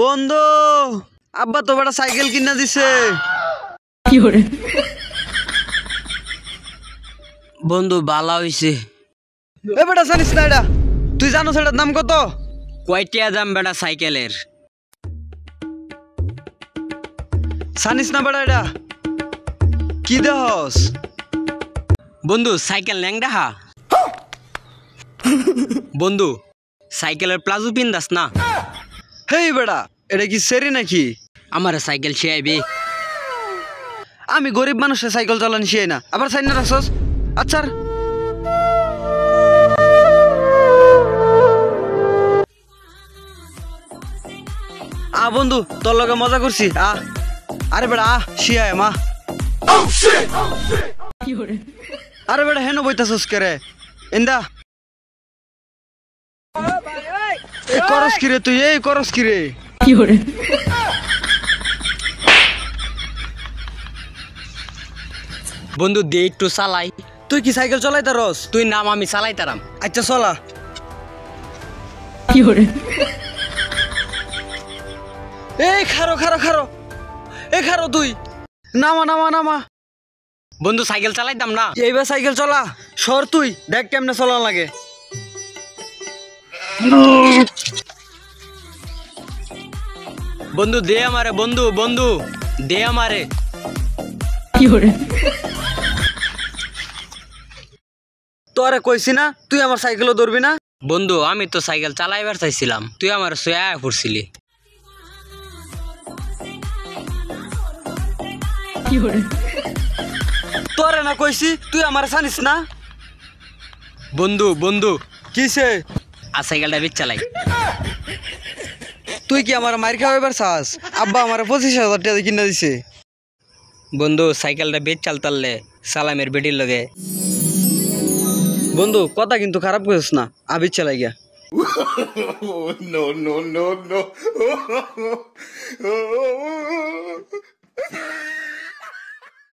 বন্ধু আব্বা তো বেটা সাইকেল কিনা দিছে। বন্ধু বালা হইছে। এ বেটা জানিস না এটা? তুই জানোস এটার দাম কত? কয়টিয়া দাম বেটা সাইকেলের? জানিস না বেটা এটা? কি দেহস? বন্ধু সাইকেল ন্যাংডাহা। বন্ধু সাইকেলের প্লাজো পিন্দাস না? হেই বেটা এটা কি সেরি নাকি? আমার সাইকেল শিয়াইবি। আমি গরিব মানুষের সাইকেল চালানি শিয়াই না, আবার সাইন না রাখছস। আচ্ছা বন্ধু তোর লগে মজা করছি আরে বেটা শিয়ায় মা। আরে বেটা হেন বইতাছস কেরে ইন্দা এই করস কিরে তুই এই করস কিরে? বন্ধু দে একটু চালাই। তুই কি সাইকেল চলাইতারস? তুই নাম আমি চালাইতারাম। আচ্ছা চলা। এই খারো খারো খারো এই খারো তুই নামা নামা নামা। বন্ধু সাইকেল চালাইতাম না। এইবার সাইকেল চলা সর তুই দেখ কেমনে চলান লাগে। বন্ধু দে আমারে, বন্ধু বন্ধু দে আমারে। তোরে কইছি না তুই আমার সাইকেলও ধরবি না। বন্ধু আমি তো সাইকেল চালাইবার চাইছিলাম, তুই আমার সোয়া পড়ছিলি। তোরে না কইছি তুই আমার জানিস না। বন্ধু বন্ধু কিসে? আর সাইকেলটা বেচ চালাই। তুই কি আমার মার খাওয়াইবার চাস? আব্বা আমার 25,000 টাকা কিনা দিছে। বন্ধু সাইকেলটা বেচ চালতালে সালামের বেটির লগে। বন্ধু কথা কিন্তু খারাপ করিস না, আবির চালাই গিয়া। no, no, no, no.